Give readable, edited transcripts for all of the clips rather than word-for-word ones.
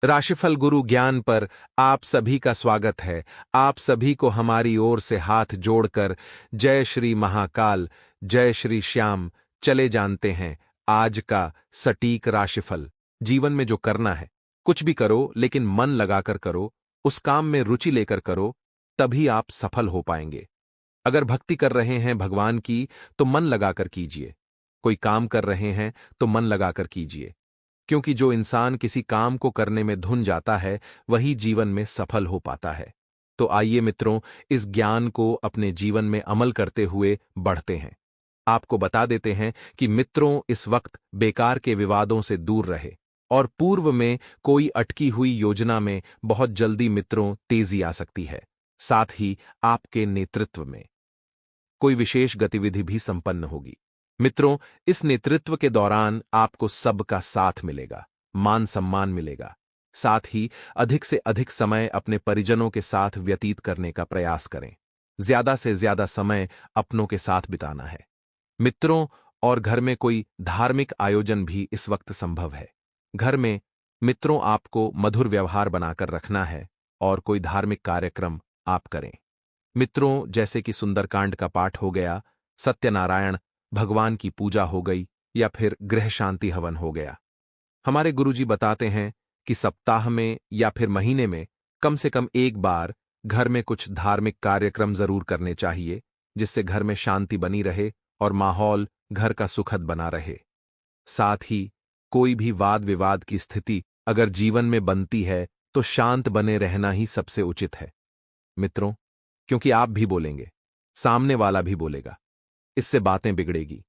राशिफल गुरु ज्ञान पर आप सभी का स्वागत है। आप सभी को हमारी ओर से हाथ जोड़कर जय श्री महाकाल, जय श्री श्याम। चले जानते हैं आज का सटीक राशिफल। जीवन में जो करना है, कुछ भी करो लेकिन मन लगाकर करो, उस काम में रुचि लेकर करो, तभी आप सफल हो पाएंगे। अगर भक्ति कर रहे हैं भगवान की, तो मन लगाकर कीजिए। कोई काम कर रहे हैं तो मन लगाकर कीजिए, क्योंकि जो इंसान किसी काम को करने में धुन जाता है, वही जीवन में सफल हो पाता है। तो आइए मित्रों, इस ज्ञान को अपने जीवन में अमल करते हुए बढ़ते हैं। आपको बता देते हैं कि मित्रों, इस वक्त बेकार के विवादों से दूर रहे और पूर्व में कोई अटकी हुई योजना में बहुत जल्दी मित्रों तेजी आ सकती है। साथ ही आपके नेतृत्व में कोई विशेष गतिविधि भी संपन्न होगी। मित्रों, इस नेतृत्व के दौरान आपको सबका साथ मिलेगा, मान सम्मान मिलेगा। साथ ही अधिक से अधिक समय अपने परिजनों के साथ व्यतीत करने का प्रयास करें। ज्यादा से ज्यादा समय अपनों के साथ बिताना है। मित्रों, और घर में कोई धार्मिक आयोजन भी इस वक्त संभव है। घर में मित्रों आपको मधुर व्यवहार बनाकर रखना है और कोई धार्मिक कार्यक्रम आप करें। मित्रों, जैसे कि सुंदरकांड का पाठ हो गया, सत्यनारायण भगवान की पूजा हो गई, या फिर गृह शांति हवन हो गया। हमारे गुरुजी बताते हैं कि सप्ताह में या फिर महीने में कम से कम एक बार घर में कुछ धार्मिक कार्यक्रम जरूर करने चाहिए, जिससे घर में शांति बनी रहे और माहौल घर का सुखद बना रहे। साथ ही कोई भी वाद विवाद की स्थिति अगर जीवन में बनती है, तो शांत बने रहना ही सबसे उचित है मित्रों, क्योंकि आप भी बोलेंगे, सामने वाला भी बोलेगा, इससे बातें बिगड़ेगी।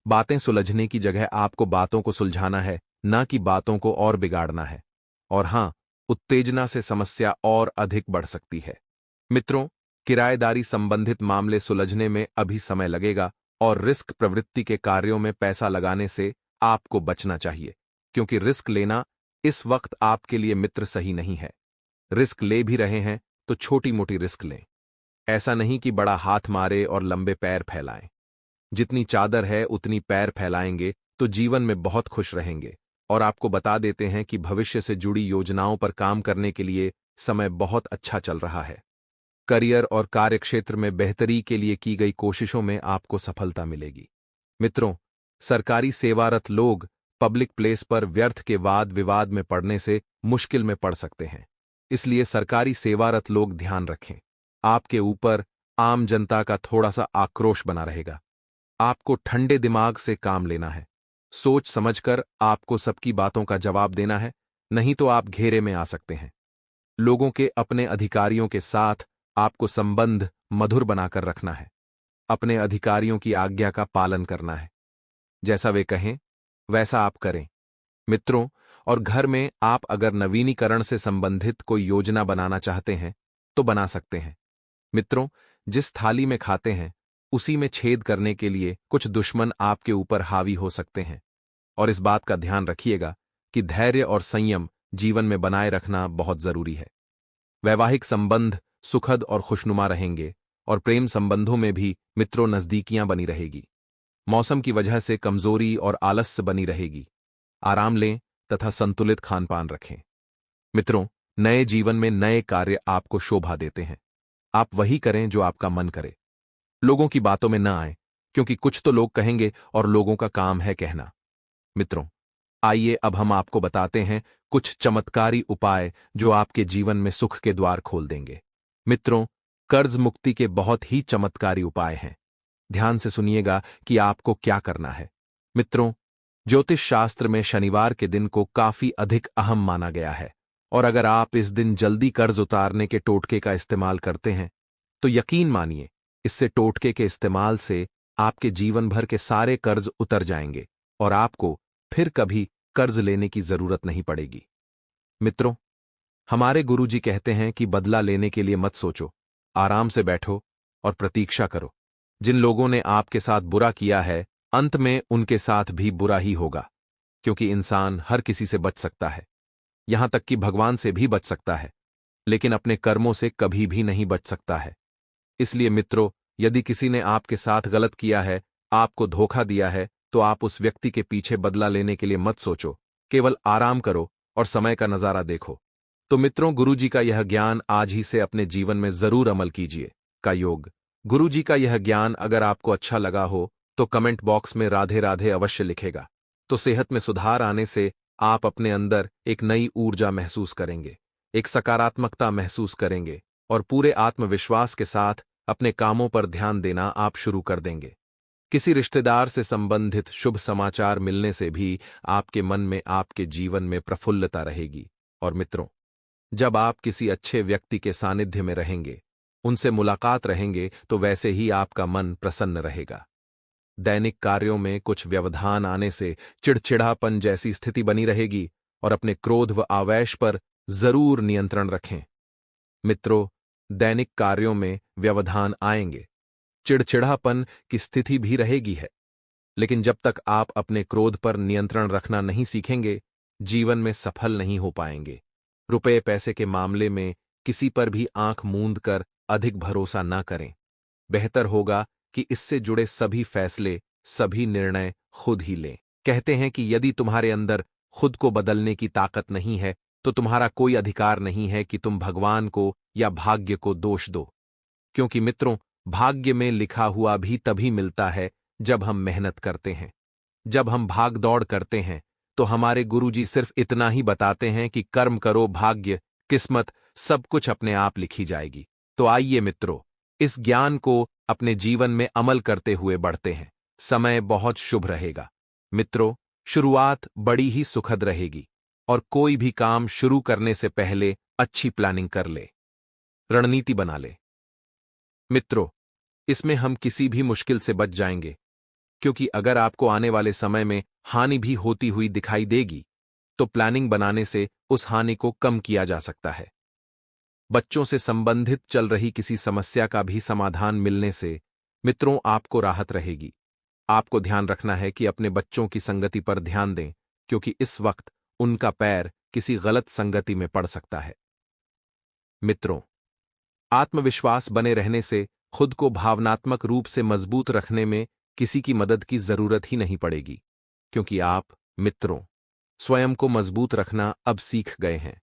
बातें सुलझने की जगह आपको बातों को सुलझाना है, ना कि बातों को और बिगाड़ना है। और हां, उत्तेजना से समस्या और अधिक बढ़ सकती है। मित्रों, किराएदारी संबंधित मामले सुलझने में अभी समय लगेगा और रिस्क प्रवृत्ति के कार्यों में पैसा लगाने से आपको बचना चाहिए, क्योंकि रिस्क लेना इस वक्त आपके लिए मित्र सही नहीं है। रिस्क ले भी रहे हैं तो छोटी मोटी रिस्क लें। ऐसा नहीं कि बड़ा हाथ मारे और लंबे पैर फैलाएं। जितनी चादर है उतनी पैर फैलाएंगे तो जीवन में बहुत खुश रहेंगे। और आपको बता देते हैं कि भविष्य से जुड़ी योजनाओं पर काम करने के लिए समय बहुत अच्छा चल रहा है। करियर और कार्यक्षेत्र में बेहतरी के लिए की गई कोशिशों में आपको सफलता मिलेगी। मित्रों, सरकारी सेवारत लोग पब्लिक प्लेस पर व्यर्थ के वाद विवाद में पड़ने से मुश्किल में पड़ सकते हैं। इसलिए सरकारी सेवारत लोग ध्यान रखें। आपके ऊपर आम जनता का थोड़ा सा आक्रोश बना रहेगा। आपको ठंडे दिमाग से काम लेना है। सोच समझकर आपको सबकी बातों का जवाब देना है, नहीं तो आप घेरे में आ सकते हैं। लोगों के अपने अधिकारियों के साथ आपको संबंध मधुर बनाकर रखना है। अपने अधिकारियों की आज्ञा का पालन करना है। जैसा वे कहें वैसा आप करें। मित्रों, और घर में आप अगर नवीनीकरण से संबंधित कोई योजना बनाना चाहते हैं तो बना सकते हैं। मित्रों, जिस थाली में खाते हैं उसी में छेद करने के लिए कुछ दुश्मन आपके ऊपर हावी हो सकते हैं। और इस बात का ध्यान रखिएगा कि धैर्य और संयम जीवन में बनाए रखना बहुत जरूरी है। वैवाहिक संबंध सुखद और खुशनुमा रहेंगे और प्रेम संबंधों में भी मित्रों नजदीकियां बनी रहेगी। मौसम की वजह से कमजोरी और आलस्य बनी रहेगी। आराम लें तथा संतुलित खानपान रखें। मित्रों, नए जीवन में नए कार्य आपको शोभा देते हैं। आप वही करें जो आपका मन करे। लोगों की बातों में न आए, क्योंकि कुछ तो लोग कहेंगे और लोगों का काम है कहना। मित्रों, आइए अब हम आपको बताते हैं कुछ चमत्कारी उपाय जो आपके जीवन में सुख के द्वार खोल देंगे। मित्रों, कर्ज मुक्ति के बहुत ही चमत्कारी उपाय हैं। ध्यान से सुनिएगा कि आपको क्या करना है। मित्रों, ज्योतिष शास्त्र में शनिवार के दिन को काफी अधिक अहम माना गया है, और अगर आप इस दिन जल्दी कर्ज उतारने के टोटके का इस्तेमाल करते हैं तो यकीन मानिए, इससे टोटके के इस्तेमाल से आपके जीवन भर के सारे कर्ज उतर जाएंगे और आपको फिर कभी कर्ज लेने की जरूरत नहीं पड़ेगी। मित्रों, हमारे गुरुजी कहते हैं कि बदला लेने के लिए मत सोचो, आराम से बैठो और प्रतीक्षा करो। जिन लोगों ने आपके साथ बुरा किया है, अंत में उनके साथ भी बुरा ही होगा, क्योंकि इंसान हर किसी से बच सकता है, यहां तक कि भगवान से भी बच सकता है, लेकिन अपने कर्मों से कभी भी नहीं बच सकता है। इसलिए मित्रों, यदि किसी ने आपके साथ गलत किया है, आपको धोखा दिया है, तो आप उस व्यक्ति के पीछे बदला लेने के लिए मत सोचो। केवल आराम करो और समय का नजारा देखो। तो मित्रों, गुरुजी का यह ज्ञान आज ही से अपने जीवन में जरूर अमल कीजिए। का योग। गुरुजी का यह ज्ञान अगर आपको अच्छा लगा हो तो कमेंट बॉक्स में राधे राधे अवश्य लिखेगा। तो सेहत में सुधार आने से आप अपने अंदर एक नई ऊर्जा महसूस करेंगे, एक सकारात्मकता महसूस करेंगे और पूरे आत्मविश्वास के साथ अपने कामों पर ध्यान देना आप शुरू कर देंगे। किसी रिश्तेदार से संबंधित शुभ समाचार मिलने से भी आपके मन में, आपके जीवन में प्रफुल्लता रहेगी। और मित्रों, जब आप किसी अच्छे व्यक्ति के सानिध्य में रहेंगे, उनसे मुलाकात रहेंगे, तो वैसे ही आपका मन प्रसन्न रहेगा। दैनिक कार्यों में कुछ व्यवधान आने से चिड़चिड़ापन जैसी स्थिति बनी रहेगी और अपने क्रोध व आवेश पर जरूर नियंत्रण रखें। मित्रों, दैनिक कार्यों में व्यवधान आएंगे, चिड़चिड़ापन की स्थिति भी रहेगी है, लेकिन जब तक आप अपने क्रोध पर नियंत्रण रखना नहीं सीखेंगे, जीवन में सफल नहीं हो पाएंगे। रुपए पैसे के मामले में किसी पर भी आंख मूंद कर अधिक भरोसा न करें। बेहतर होगा कि इससे जुड़े सभी फैसले, सभी निर्णय खुद ही लें। कहते हैं कि यदि तुम्हारे अंदर खुद को बदलने की ताकत नहीं है, तो तुम्हारा कोई अधिकार नहीं है कि तुम भगवान को या भाग्य को दोष दो। क्योंकि मित्रों, भाग्य में लिखा हुआ भी तभी मिलता है जब हम मेहनत करते हैं। जब हम भाग दौड़ करते हैं तो हमारे गुरुजी सिर्फ इतना ही बताते हैं कि कर्म करो, भाग्य, किस्मत सब कुछ अपने आप लिखी जाएगी। तो आइए मित्रों, इस ज्ञान को अपने जीवन में अमल करते हुए बढ़ते हैं। समय बहुत शुभ रहेगा। मित्रों, शुरुआत बड़ी ही सुखद रहेगी और कोई भी काम शुरू करने से पहले अच्छी प्लानिंग कर ले, रणनीति बना ले। मित्रों, इसमें हम किसी भी मुश्किल से बच जाएंगे, क्योंकि अगर आपको आने वाले समय में हानि भी होती हुई दिखाई देगी, तो प्लानिंग बनाने से उस हानि को कम किया जा सकता है। बच्चों से संबंधित चल रही किसी समस्या का भी समाधान मिलने से मित्रों आपको राहत रहेगी। आपको ध्यान रखना है कि अपने बच्चों की संगति पर ध्यान दें, क्योंकि इस वक्त उनका पैर किसी गलत संगति में पड़ सकता है। मित्रों, आत्मविश्वास बने रहने से खुद को भावनात्मक रूप से मजबूत रखने में किसी की मदद की जरूरत ही नहीं पड़ेगी, क्योंकि आप मित्रों स्वयं को मजबूत रखना अब सीख गए हैं।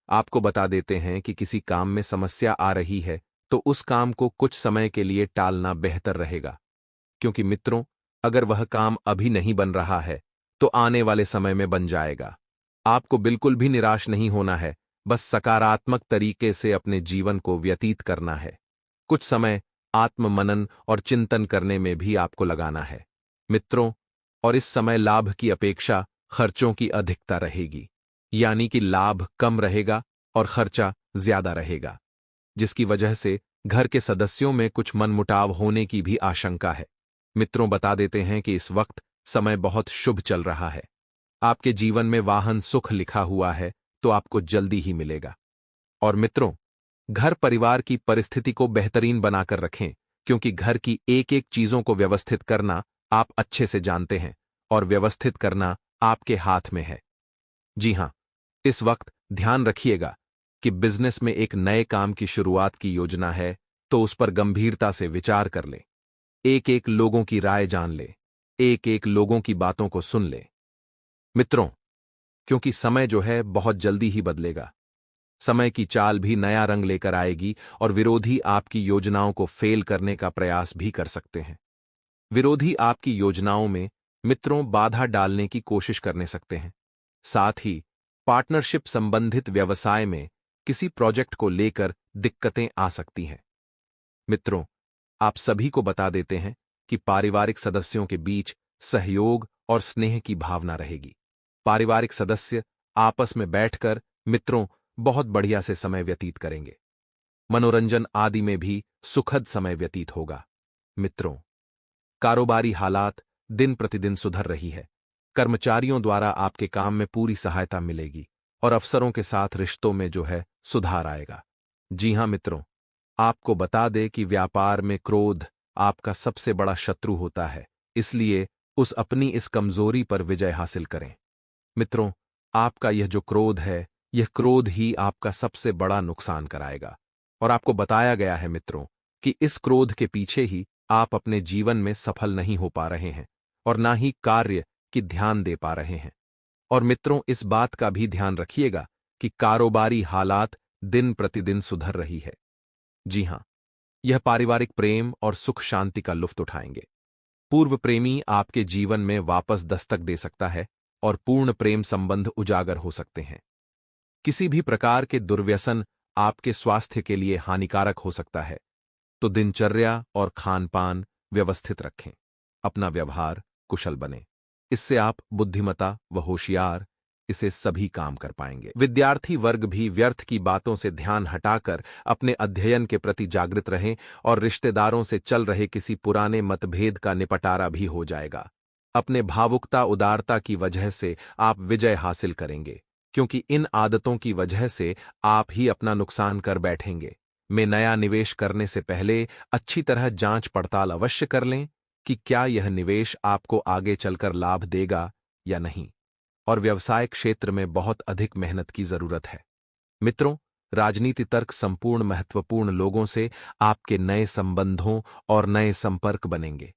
आपको बता देते हैं कि किसी काम में समस्या आ रही है तो उस काम को कुछ समय के लिए टालना बेहतर रहेगा, क्योंकि मित्रों अगर वह काम अभी नहीं बन रहा है तो आने वाले समय में बन जाएगा। आपको बिल्कुल भी निराश नहीं होना है, बस सकारात्मक तरीके से अपने जीवन को व्यतीत करना है। कुछ समय आत्ममनन और चिंतन करने में भी आपको लगाना है मित्रों, और इस समय लाभ की अपेक्षा खर्चों की अधिकता रहेगी, यानी कि लाभ कम रहेगा और खर्चा ज्यादा रहेगा, जिसकी वजह से घर के सदस्यों में कुछ मनमुटाव होने की भी आशंका है। मित्रों, बता देते हैं कि इस वक्त समय बहुत शुभ चल रहा है। आपके जीवन में वाहन सुख लिखा हुआ है तो आपको जल्दी ही मिलेगा। और मित्रों, घर परिवार की परिस्थिति को बेहतरीन बनाकर रखें, क्योंकि घर की एक एक चीजों को व्यवस्थित करना आप अच्छे से जानते हैं और व्यवस्थित करना आपके हाथ में है। जी हां, इस वक्त ध्यान रखिएगा कि बिजनेस में एक नए काम की शुरुआत की योजना है तो उस पर गंभीरता से विचार कर ले। एक एक लोगों की राय जान ले, एक एक लोगों की बातों को सुन ले। मित्रों, क्योंकि समय जो है बहुत जल्दी ही बदलेगा। समय की चाल भी नया रंग लेकर आएगी और विरोधी आपकी योजनाओं को फेल करने का प्रयास भी कर सकते हैं। विरोधी आपकी योजनाओं में मित्रों बाधा डालने की कोशिश करने सकते हैं। साथ ही पार्टनरशिप संबंधित व्यवसाय में किसी प्रोजेक्ट को लेकर दिक्कतें आ सकती हैं। मित्रों, आप सभी को बता देते हैं कि पारिवारिक सदस्यों के बीच सहयोग और स्नेह की भावना रहेगी। पारिवारिक सदस्य आपस में बैठकर मित्रों बहुत बढ़िया से समय व्यतीत करेंगे। मनोरंजन आदि में भी सुखद समय व्यतीत होगा। मित्रों, कारोबारी हालात दिन प्रतिदिन सुधर रही है। कर्मचारियों द्वारा आपके काम में पूरी सहायता मिलेगी और अफसरों के साथ रिश्तों में जो है सुधार आएगा। जी हां मित्रों, आपको बता दे कि व्यापार में क्रोध आपका सबसे बड़ा शत्रु होता है, इसलिए उस अपनी इस कमजोरी पर विजय हासिल करें। मित्रों, आपका यह जो क्रोध है, यह क्रोध ही आपका सबसे बड़ा नुकसान कराएगा। और आपको बताया गया है मित्रों कि इस क्रोध के पीछे ही आप अपने जीवन में सफल नहीं हो पा रहे हैं और ना ही कार्य की ध्यान दे पा रहे हैं। और मित्रों, इस बात का भी ध्यान रखिएगा कि कारोबारी हालात दिन प्रतिदिन सुधर रही है। जी हां, यह पारिवारिक प्रेम और सुख शांति का लुत्फ उठाएंगे। पूर्व प्रेमी आपके जीवन में वापस दस्तक दे सकता है और पूर्ण प्रेम संबंध उजागर हो सकते हैं। किसी भी प्रकार के दुर्व्यसन आपके स्वास्थ्य के लिए हानिकारक हो सकता है, तो दिनचर्या और खान-पान व्यवस्थित रखें। अपना व्यवहार कुशल बने। इससे आप बुद्धिमता व होशियार इसे सभी काम कर पाएंगे। विद्यार्थी वर्ग भी व्यर्थ की बातों से ध्यान हटाकर अपने अध्ययन के प्रति जागृत रहें और रिश्तेदारों से चल रहे किसी पुराने मतभेद का निपटारा भी हो जाएगा। अपने भावुकता उदारता की वजह से आप विजय हासिल करेंगे, क्योंकि इन आदतों की वजह से आप ही अपना नुकसान कर बैठेंगे। में नया निवेश करने से पहले अच्छी तरह जांच पड़ताल अवश्य कर लें कि क्या यह निवेश आपको आगे चलकर लाभ देगा या नहीं। और व्यवसाय क्षेत्र में बहुत अधिक मेहनत की जरूरत है। मित्रों, राजनीति तर्क संपूर्ण महत्वपूर्ण लोगों से आपके नए संबंधों और नए संपर्क बनेंगे।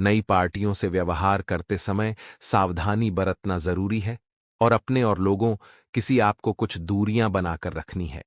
नई पार्टियों से व्यवहार करते समय सावधानी बरतना जरूरी है और अपने और लोगों किसी आपको कुछ दूरियां बनाकर रखनी है।